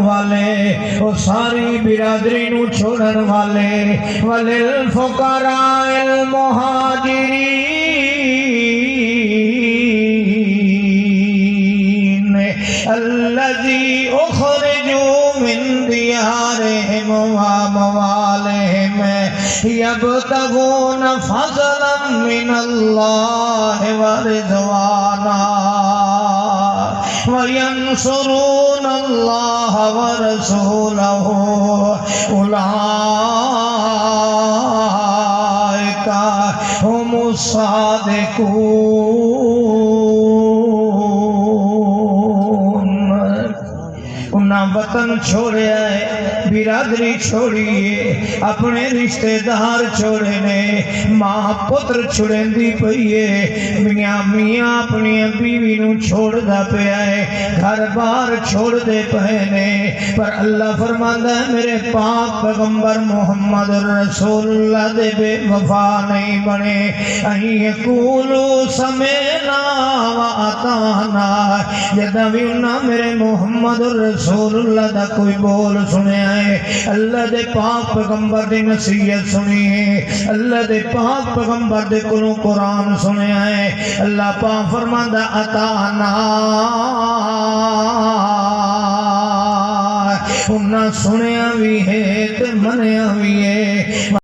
والے او ساری برادری نو چھوڑن والے وللفقراء المہاجرین الذی اخرجوا من دیارہم واموالہم یبتغون فضلا من اللہ ورضوانا وینصرون اللہ ورسولہ اولئک هم الصادقون۔ انہاں وطن چھوڑے آئے، برادری چھوڑیے، اپنے رشتہ دار چھوڑے نے، ماں پتر چھوڑیں دی پئیے، میاں اپنی بیوی نو چھوڑ دا پہ آئے، گھر بار چھوڑ دے پہنے، پر اللہ فرماندہ ہے میرے پاک پیغمبر محمد رسول اللہ دے بے وفا نہیں بنے، اہی یقولو سمینا و اطانا، جدہ بھی انہاں میرے محمد رسول اللہ دا کوئی بول سنے آئے، اللہ دے پاک پیغمبر دے نصیحت سنی ہے، اللہ دے پاک پیغمبر دے کلوں قرآن سنے آئے، اللہ پاک فرماندہ اطاعنا، انہاں سنے